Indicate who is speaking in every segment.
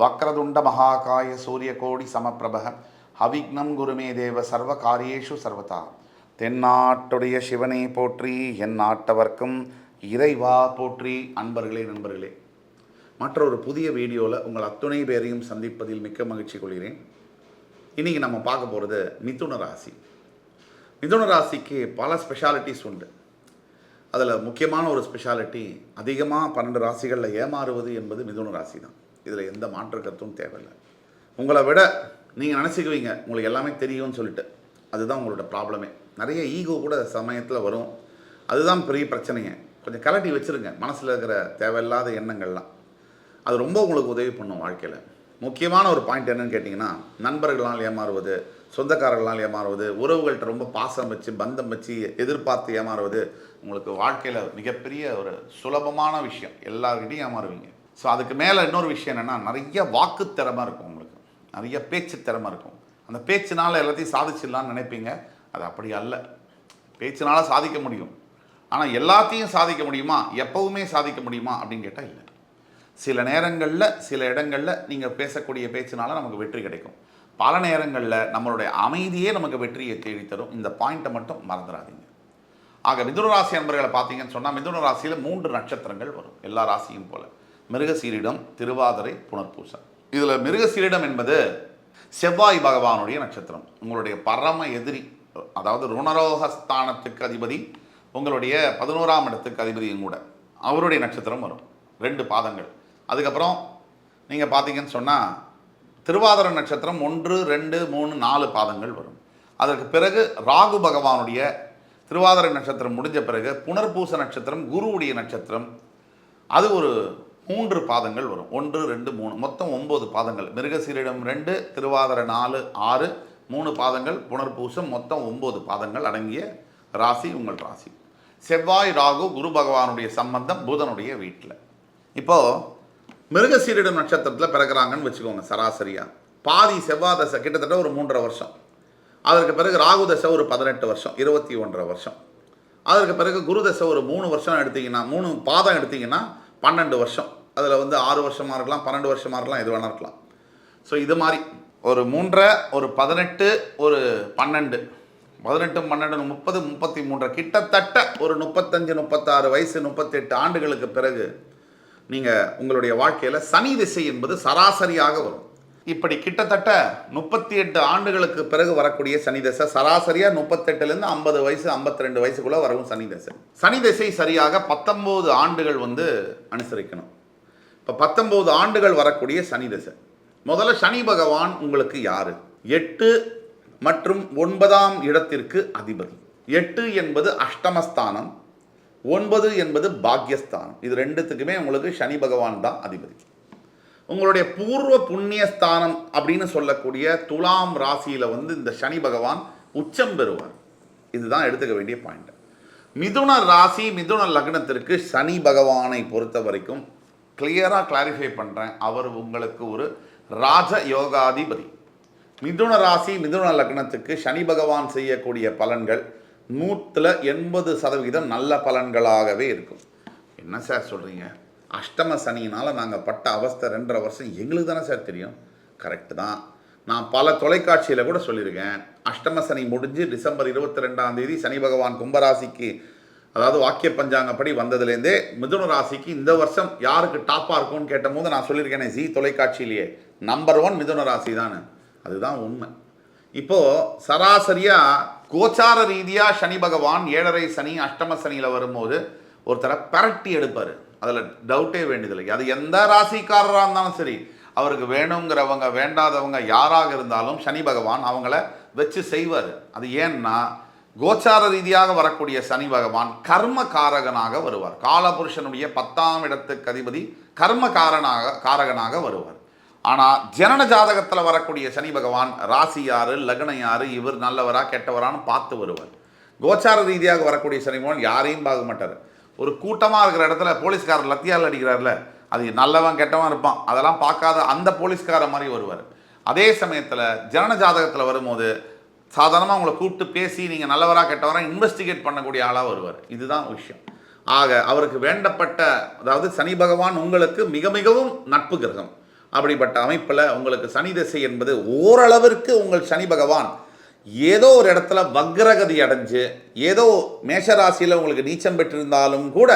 Speaker 1: வக்ரதுண்ட மகாகாய சூரியகோடி சமப்பிரபக அவிக்னம் குருமே தேவ சர்வ காரியேஷு சர்வதா. தென்னாட்டுடைய சிவனை போற்றி, என் நாட்டவர்க்கும் இறைவா போற்றி. அன்பர்களே, நண்பர்களே, மற்றொரு புதிய வீடியோவில் உங்கள் அத்துணை பேரையும் சந்திப்பதில் மிக்க மகிழ்ச்சி கொள்கிறேன். இன்றைக்கி நம்ம பார்க்க போகிறது மிதுன ராசி. மிதுன ராசிக்கு பல ஸ்பெஷாலிட்டிஸ் உண்டு. அதில் முக்கியமான ஒரு ஸ்பெஷாலிட்டி, அதிகமாக 12 ராசிகளில் ஏமாறுவது என்பது மிதுன ராசி தான். இதில் எந்த மாற்று கருத்தும் தேவையில்லை. உங்களை விட நீங்கள் நினச்சிக்குவீங்க உங்களுக்கு எல்லாமே தெரியும்னு சொல்லிட்டு. அதுதான் உங்களோட ப்ராப்ளமே. நிறைய ஈகோ கூட சமயத்தில் வரும். அதுதான் பெரிய பிரச்சனைங்க. கொஞ்சம் கலட்டி வச்சுருங்க மனசில் இருக்கிற தேவையில்லாத எண்ணங்கள்லாம். அது ரொம்ப உங்களுக்கு உதவி பண்ணும் வாழ்க்கையில். முக்கியமான ஒரு பாயிண்ட் என்னன்னு கேட்டிங்கன்னா, நண்பர்களால் ஏமாறுவது, சொந்தக்காரர்களால் ஏமாறுவது, உறவுகள்கிட்ட ரொம்ப பாசம் வச்சு பந்தம் வச்சு எதிர்பார்த்து ஏமாறுவது உங்களுக்கு வாழ்க்கையில் மிகப்பெரிய ஒரு சுலபமான விஷயம். எல்லார்கிட்டையும் ஏமாறுவீங்க. ஸோ அதுக்கு மேலே இன்னொரு விஷயம் என்னென்னா, நிறைய வாக்கு திறமை இருக்கும் உங்களுக்கு, நிறைய பேச்சு திறமை இருக்கும். அந்த பேச்சினால் எல்லாத்தையும் சாதிச்சிடலான்னு நினைப்பீங்க. அது அப்படி அல்ல. பேச்சினால் சாதிக்க முடியும், ஆனால் எல்லாத்தையும் சாதிக்க முடியுமா, எப்போவுமே சாதிக்க முடியுமா அப்படின்னு கேட்டால் இல்லை. சில நேரங்களில் சில இடங்களில் நீங்கள் பேசக்கூடிய பேச்சினால் நமக்கு வெற்றி கிடைக்கும். பல நேரங்களில் நம்மளுடைய அமைதியே நமக்கு வெற்றியை தேடித்தரும். இந்த பாயிண்ட்டை மட்டும் மறந்துடாதீங்க. ஆக மிதுன ராசி நண்பர்களை பார்த்தீங்கன்னு சொன்னால், மிதுன ராசியில் 3 நட்சத்திரங்கள் வரும், எல்லா ராசியும் போல். மிருகசீரிடம், திருவாதிரை, புனர்பூசம். இதில் மிருகசீரிடம் என்பது செவ்வாய் பகவானுடைய நட்சத்திரம். உங்களுடைய பரம எதிரி, அதாவது ருணரோகஸ்தானத்துக்கு அதிபதி, உங்களுடைய 11ஆம் இடத்துக்கு அதிபதியும் கூட அவருடைய நட்சத்திரம் வரும். 2 பாதங்கள். அதுக்கப்புறம் நீங்கள் பார்த்தீங்கன்னு சொன்னால் திருவாதிரை நட்சத்திரம் 1, 2, 3, 4 பாதங்கள் வரும். அதற்கு பிறகு ராகு பகவானுடைய திருவாதிரை நட்சத்திரம் முடிஞ்ச பிறகு புனர்பூச நட்சத்திரம் குருவுடைய நட்சத்திரம், அது ஒரு 3 பாதங்கள் வரும். 1, 2, 3, மொத்தம் 9 பாதங்கள். மிருகசீரிடம் 2, திருவாதிரை 4, 6, 3 பாதங்கள், புனர்பூசம், மொத்தம் 9 பாதங்கள் அடங்கிய ராசி உங்கள் ராசி. செவ்வாய் ராகு குரு பகவானுடைய சம்பந்தம் புதனுடைய வீட்டில். இப்போது மிருகசீரிடம் நட்சத்திரத்தில் பிறகுறாங்கன்னு வச்சுக்கோங்க. சராசரியாக பாதி செவ்வாய் தசை கிட்டத்தட்ட ஒரு 3.5 வருஷம். அதற்கு பிறகு ராகு தசை ஒரு 18 வருஷம், 21.5 வருஷம். அதற்கு பிறகு குரு தசை ஒரு 3 வருஷம் எடுத்திங்கன்னா, 3 பாதம் எடுத்திங்கன்னா 12 வருஷம். அதில் 6 வருஷமாக இருக்கலாம், 12 வருஷமாக இருக்கலாம், எது வேணா இருக்கலாம். ஸோ இது மாதிரி ஒரு 3, ஒரு 18, ஒரு 12, 18, 12, 30, 33, கிட்டத்தட்ட ஒரு 35, 36 வயசு, 38 ஆண்டுகளுக்கு பிறகு நீங்கள் உங்களுடைய வாழ்க்கையில் சனி திசை என்பது சராசரியாக வரும். இப்படி கிட்டத்தட்ட 38 ஆண்டுகளுக்கு பிறகு வரக்கூடிய சனி திசை, சராசரியாக 38லேருந்து 50 வயசு, 52 வயசுக்குள்ளே வரும் சனி திசை. சனி திசை சரியாக 19 ஆண்டுகள் அனுசரிக்கணும். இப்போ 19 ஆண்டுகள் வரக்கூடிய சனி திசை. முதல்ல சனி பகவான் உங்களுக்கு யார்? 8 மற்றும் 9ஆம் இடத்திற்கு அதிபதி. 8 என்பது அஷ்டமஸ்தானம், 9 என்பது பாக்யஸ்தானம். இது 2த்துக்குமே உங்களுக்கு சனி பகவான் தான் அதிபதி. உங்களுடைய பூர்வ புண்ணியஸ்தானம் அப்படின்னு சொல்லக்கூடிய துலாம் ராசியில் இந்த சனி பகவான் உச்சம் பெறுவார். இதுதான் எடுத்துக்க வேண்டிய பாயிண்ட். மிதுன ராசி மிதுன லக்னத்திற்கு சனி பகவானை பொறுத்த வரைக்கும் கிளியராக கிளாரிஃபை பண்ணுறேன், அவர் உங்களுக்கு ஒரு ராஜ யோகாதிபதி. மிதுன ராசி மிதுன லக்னத்துக்கு சனி பகவான் செய்யக்கூடிய பலன்கள் 180% நல்ல பலன்களாகவே இருக்கும். என்ன சார் சொல்கிறீங்க? அஷ்டம சனியினால் நாங்கள் பட்ட அவஸ்தை 2.5 வருஷம் எங்களுக்கு தானே சார் தெரியும். கரெக்டு தான். நான் பல தொலைக்காட்சியில் கூட சொல்லியிருக்கேன். அஷ்டம சனி முடிஞ்சு டிசம்பர் 22ஆம் தேதி சனி பகவான் கும்பராசிக்கு, அதாவது வாக்கிய பஞ்சாங்கப்படி வந்ததுலேருந்தே மிதுன ராசிக்கு இந்த வருஷம் யாருக்கு டாப்பாக இருக்கும்னு கேட்டபோது நான் சொல்லியிருக்கேனே ஜி தொலைக்காட்சியிலேயே, நம்பர் 1 மிதுன ராசி தானே. அதுதான் உண்மை. இப்போது சராசரியாக கோச்சார ரீதியாக சனி பகவான் 7.5 சனி அஷ்டம சனியில் வரும்போது ஒருத்தரை பரட்டி எடுப்பார். அதில் டவுட்டே வேண்டியதில்லை. அது எந்த ராசிக்காரராக இருந்தாலும் சரி, அவருக்கு வேணுங்கிறவங்க வேண்டாதவங்க யாராக இருந்தாலும் சனி பகவான் அவங்கள வச்சு செய்வார். அது ஏன்னா கோச்சார ரீதியாக வரக்கூடிய சனி பகவான் கர்ம காரகனாக வருவார். காலபுருஷனுடைய 10ஆம் இடத்துக்கு அதிபதி கர்ம காரகனாக வருவார். ஆனால் ஜனன ஜாதகத்தில் வரக்கூடிய சனி பகவான் ராசி யார், லக்னம் யார், இவர் நல்லவரா கெட்டவரான்னு பார்த்து வருவார். கோச்சார ரீதியாக வரக்கூடிய சனி பகவான் யாரையும் பார்க்க மாட்டார். ஒரு கூட்டமாக இருக்கிற இடத்துல போலீஸ்காரர் லத்தியால் அடிக்கிறார்ல, அது நல்லவன் கெட்டவன் இருப்பான், அதெல்லாம் பார்க்காத அந்த போலீஸ்கார மாதிரி வருவார். அதே சமயத்தில் ஜனன ஜாதகத்தில் வரும்போது சாதாரணமாக உங்களை கூப்பிட்டு பேசி நீங்கள் நல்லவராக கெட்டவராக இன்வெஸ்டிகேட் பண்ணக்கூடிய ஆளாக வருவார். இதுதான் விஷயம். ஆக அவருக்கு வேண்டப்பட்ட, அதாவது சனி பகவான் உங்களுக்கு மிக மிகவும் நட்பு கிரகம். அப்படிப்பட்ட அமைப்பில் உங்களுக்கு சனி திசை என்பது ஓரளவிற்கு உங்கள் சனி பகவான் ஏதோ ஒரு இடத்துல வக்ரகதி அடைஞ்சு ஏதோ மேஷராசியில் உங்களுக்கு நீச்சம் பெற்றிருந்தாலும் கூட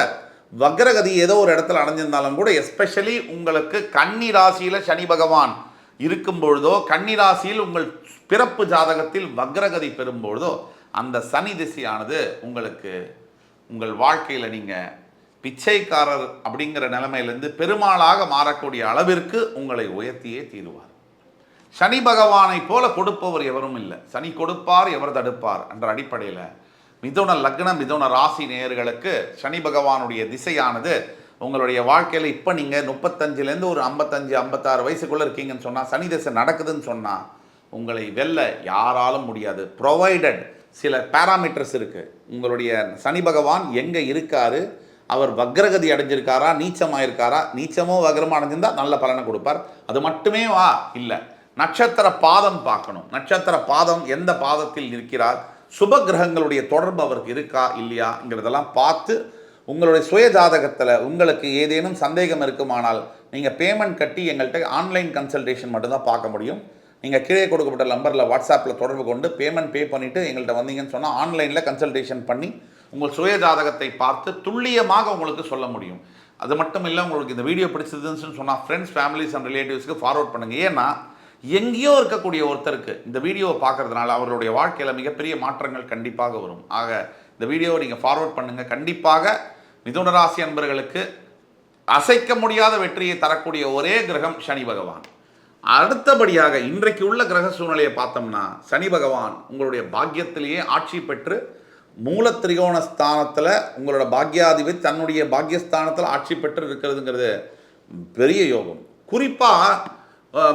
Speaker 1: வக்ரகதி ஏதோ ஒரு இடத்துல அடைஞ்சிருந்தாலும் கூட எஸ்பெஷலி உங்களுக்கு கன்னி ராசியில் சனி பகவான் இருக்கும் பொழுதோ கன்னி ராசியில் உங்கள் பிறப்பு ஜாதகத்தில் வக்ரகதி பெறும்பொழுதோ அந்த சனி திசையானது உங்களுக்கு உங்கள் வாழ்க்கையில் நீங்கள் பிச்சைக்காரர் அப்படிங்கிற நிலைமையிலேருந்து பெருமாளாக மாறக்கூடிய அளவிற்கு உங்களை உயர்த்தியே தீருவார். சனி பகவானை போல கொடுப்பவர் எவரும் இல்லை. சனி கொடுப்பார், எவர் தடுப்பார் என்ற அடிப்படையில் மிதுன லக்னம் மிதுன ராசி நேயர்களுக்கு சனி பகவானுடைய திசையானது உங்களுடைய வாழ்க்கையில் இப்போ நீங்கள் 35லேருந்து ஒரு 55-56 வயசுக்குள்ளே இருக்கீங்கன்னு சொன்னால் சனி திசை நடக்குதுன்னு சொன்னால் உங்களை வெல்ல யாராலும் முடியாது. ப்ரொவைடட் சில பேராமீட்டர்ஸ் இருக்குது. உங்களுடைய சனி பகவான் எங்கே இருக்காரு, அவர் வக்ரகதி அடைஞ்சிருக்காரா, நீச்சமாயிருக்காரா, நீச்சமோ வக்ரமோ அடைஞ்சிருந்தால் நல்ல பலனை கொடுப்பார். அது மட்டுமே இல்லை, நட்சத்திர பாதம் பார்க்கணும். நட்சத்திர பாதம் எந்த பாதத்தில் இருக்கிறார், சுப கிரகங்களுடைய தொடர்பு அவருக்கு இருக்கா இல்லையாங்கிறதெல்லாம் பார்த்து உங்களுடைய சுய ஜாதகத்தில் உங்களுக்கு ஏதேனும் சந்தேகம் இருக்குமானால் நீங்கள் பேமெண்ட் கட்டி எங்கள்கிட்ட ஆன்லைன் கன்சல்டேஷன் மட்டும்தான் பார்க்க முடியும். நீங்கள் கீழே கொடுக்கப்பட்ட நம்பரில் வாட்ஸ்அப்பில் தொடர்பு கொண்டு பேமெண்ட் பே பண்ணிவிட்டு எங்கள்கிட்ட வந்தீங்கன்னு சொன்னால் ஆன்லைனில் கன்சல்டேஷன் பண்ணி உங்கள் சுய ஜாதகத்தை பார்த்து துல்லியமாக உங்களுக்கு சொல்ல முடியும். அது மட்டும் இல்லை, உங்களுக்கு இந்த வீடியோ பிடிச்சதுன்னு சொன்னால் ஃப்ரெண்ட்ஸ், ஃபேமிலிஸ் அண்ட் ரிலேட்டிவ்ஸ்க்கு ஃபார்வர்ட் பண்ணுங்கள். ஏன்னா எங்கேயோ இருக்கக்கூடிய ஒருத்தருக்கு இந்த வீடியோவை பார்க்கறதுனால அவர்களுடைய வாழ்க்கையில் மிகப்பெரிய மாற்றங்கள் கண்டிப்பாக வரும். ஆக இந்த வீடியோவை நீங்கள் ஃபார்வர்ட் பண்ணுங்கள். கண்டிப்பாக மிதுன ராசி அன்பர்களுக்கு அசைக்க முடியாத வெற்றியை தரக்கூடிய ஒரே கிரகம் சனி பகவான். அடுத்தபடியாக இன்றைக்கு உள்ள கிரக சூழ்நிலையை பார்த்தோம்னா சனி பகவான் உங்களுடைய பாக்கியத்திலேயே ஆட்சி பெற்று மூல திரிகோண ஸ்தானத்தில் உங்களோட பாக்யாதிபதி தன்னுடைய பாக்யஸ்தானத்தில் ஆட்சி பெற்று இருக்கிறதுங்கிறது பெரிய யோகம். குறிப்பாக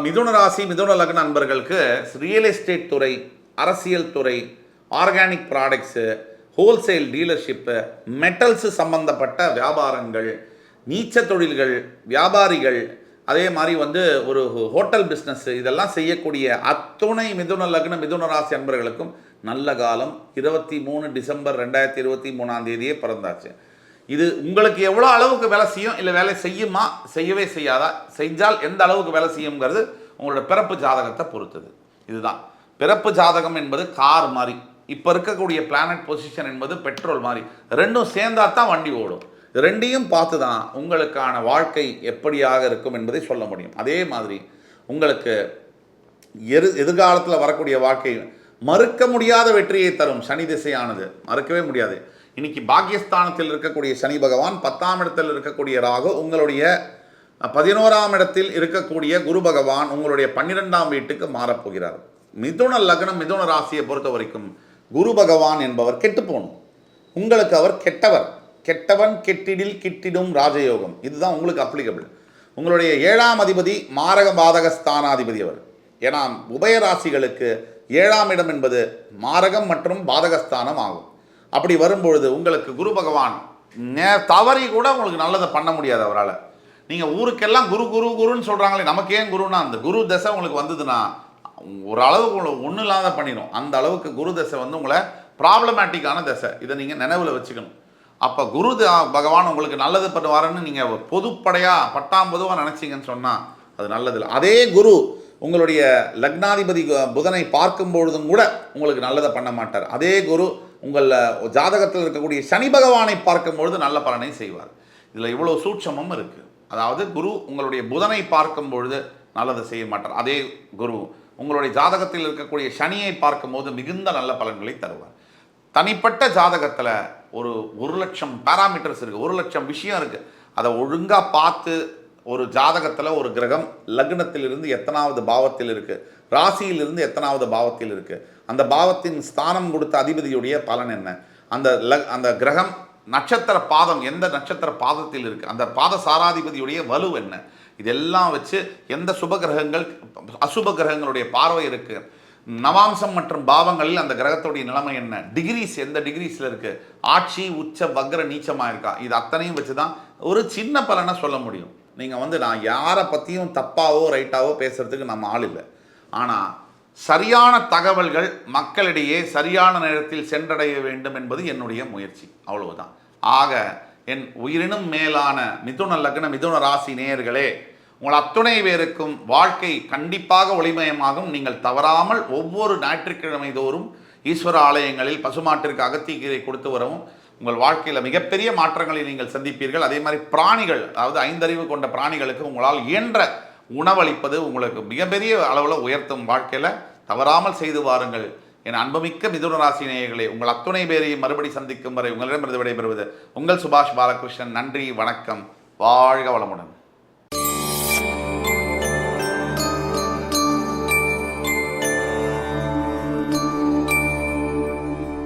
Speaker 1: மிதுன ராசி மிதுன லக்ன நண்பர்களுக்கு ரியல் எஸ்டேட் துறை, அரசியல் துறை, organic products, wholesale dealership, metals சம்பந்தப்பட்ட வியாபாரங்கள், நீச்ச தொழில்கள், வியாபாரிகள், அதே மாதிரி ஒரு ஹோட்டல் பிஸ்னஸ், இதெல்லாம் செய்யக்கூடிய அத்துணை மிதுன லக்ன மிதுன ராசி அன்பர்களுக்கும் நல்ல காலம். 23 டிசம்பர் 2023 பிறந்தாச்சு. இது உங்களுக்கு எவ்வளோ அளவுக்கு வேலை செய்யும், இல்லை வேலை செய்யுமா, செய்யவே செய்யாதா, செஞ்சால் எந்த அளவுக்கு வேலை செய்யுங்கிறது உங்களோட பிறப்பு ஜாதகத்தை பொறுத்தது. இதுதான் பிறப்பு ஜாதகம் என்பது கார் மாதிரி, இப்போ இருக்கக்கூடிய பிளானட் பொசிஷன் என்பது பெட்ரோல் மாதிரி, ரெண்டும் சேர்ந்தா தான் வண்டி ஓடும். ரெண்டையும் பார்த்து தான் உங்களுக்கான வாழ்க்கை எப்படியாக இருக்கும் என்பதை சொல்ல முடியும். அதே மாதிரி உங்களுக்கு எதிர்காலத்தில் வரக்கூடிய வாழ்க்கை மறுக்க முடியாத வெற்றியை தரும் சனி திசையானது, மறுக்கவே முடியாது. இன்னைக்கு பாக்யஸ்தானத்தில் இருக்கக்கூடிய சனி பகவான், 10ஆம் இடத்தில் இருக்கக்கூடிய ராகு, உங்களுடைய 11ஆம் இடத்தில் இருக்கக்கூடிய குரு பகவான் உங்களுடைய 12ஆம் வீட்டுக்கு மாறப்போகிறார். மிதுன லக்னம் மிதுன ராசியை பொறுத்த வரைக்கும் குரு பகவான் என்பவர் கெட்டு போகணும். உங்களுக்கு அவர் கெட்டவர். கெட்டவன் கெட்டிடில் கிட்டிடும் ராஜயோகம், இதுதான் உங்களுக்கு அப்ளிகபிள். உங்களுடைய 7ஆம் அதிபதி மாரக பாதக ஸ்தானாதிபதி அவர். ஏன்னா உபயராசிகளுக்கு 7ஆம் இடம் என்பது மாரகம் மற்றும் பாதகஸ்தானம் ஆகும். அப்படி வரும்பொழுது உங்களுக்கு குரு பகவான் தவறி கூட உங்களுக்கு நல்லதை பண்ண முடியாது அவரால். நீங்கள் ஊருக்கெல்லாம் குரு குரு குருன்னு சொல்கிறாங்களே, நமக்கு ஏன் குருன்னா அந்த குரு தசை உங்களுக்கு வந்ததுன்னா ஒரு அளவுக்கு உங்களை ஒன்றும் இல்லாத பண்ணிடும். அந்த அளவுக்கு குரு தசை உங்களை ப்ராப்ளமேட்டிக்கான தசை. இதை நீங்கள் நினைவில் வச்சுக்கணும். அப்போ குரு பகவான் உங்களுக்கு நல்லது பண்ணுவாருன்னு நீங்கள் பொதுப்படையாக பொதுவாக நினச்சிங்கன்னு சொன்னால் அது நல்லதில்லை. அதே குரு உங்களுடைய லக்னாதிபதி புதனை பார்க்கும் பொழுதும் கூட உங்களுக்கு நல்லதை பண்ண மாட்டார். அதே குரு உங்கள் ஜாதகத்தில் இருக்கக்கூடிய சனி பகவானை பார்க்கும் பொழுது நல்ல பலனை செய்வார். இதில் இவ்வளோ சூட்சமும் இருக்குது. அதாவது குரு உங்களுடைய புதனை பார்க்கும் பொழுது நல்லதை செய்ய மாட்டார். அதே குரு உங்களுடைய ஜாதகத்தில் இருக்கக்கூடிய சனியை பார்க்கும்போது மிகுந்த நல்ல பலன்களை தருவார். தனிப்பட்ட ஜாதகத்தில் ஒரு 1,00,000 பேராமீட்டர்ஸ் இருக்குது, 1,00,000 விஷயம் இருக்குது. அதை ஒழுங்காக பார்த்து ஒரு ஜாதகத்தில் ஒரு கிரகம் லக்னத்திலிருந்து எத்தனாவது பாவத்தில் இருக்குது, ராசியிலிருந்து எத்தனாவது பாவத்தில் இருக்குது, அந்த பாவத்தின் ஸ்தானம் கொடுத்த அதிபதியுடைய பலன் என்ன, அந்த கிரகம் நட்சத்திர பாதம் எந்த நட்சத்திர பாதத்தில் இருக்குது, அந்த பாத சாராதிபதியுடைய வலு என்ன, இதெல்லாம் வச்சு எந்த சுப கிரகங்கள் அசுப கிரகங்களுடைய பார்வை இருக்குது, நவாம்சம் மற்றும் பாவங்களில் அந்த கிரகத்துடைய நிலைமை என்ன, டிகிரிஸ் எந்த டிகிரிஸில் இருக்குது, ஆட்சி உச்ச வக்ர நீச்சமாக இருக்கா, இது அத்தனையும் வச்சு தான் ஒரு சின்ன பலனை சொல்ல முடியும். நீங்கள் நான் யாரை பற்றியும் தப்பாவோ ரைட்டாவோ பேசுகிறதுக்கு நம்ம ஆள் இல்லை. ஆனால் சரியான தகவல்கள் மக்களிடையே சரியான நேரத்தில் சென்றடைய வேண்டும் என்பது என்னுடைய முயற்சி, அவ்வளவுதான். ஆக என் உயிரினும் மேலான மிதுன லக்ன மிதுன ராசி நேயர்களே, உங்கள் அத்துணை பேருக்கும் வாழ்க்கை கண்டிப்பாக ஒளிமயமாகும். நீங்கள் தவறாமல் ஒவ்வொரு ஞாயிற்றுக்கிழமை தோறும் ஈஸ்வர ஆலயங்களில் பசுமாட்டிற்கு அகத்திக்கீரை கொடுத்து வரவும் உங்கள் வாழ்க்கையில் மிகப்பெரிய மாற்றங்களை நீங்கள் சந்திப்பீர்கள். அதே மாதிரி பிராணிகள், அதாவது 5 அறிவு கொண்ட பிராணிகளுக்கு உங்களால் இயன்ற உணவளிப்பது உங்களுக்கு மிகப்பெரிய அளவில் உயர்த்தும். வாழ்க்கையில் தவறாமல் செய்து வாருங்கள். என் அன்புமிக்க மிதுன ராசி நேயர்களே, உங்கள் அத்துணை பேரையும் மறுபடி சந்திக்கும் வரை உங்களிடமிருந்து விடைபெறுவது உங்கள் சுபாஷ் பாலகிருஷ்ணன். நன்றி, வணக்கம், வாழ்க வளமுடன்.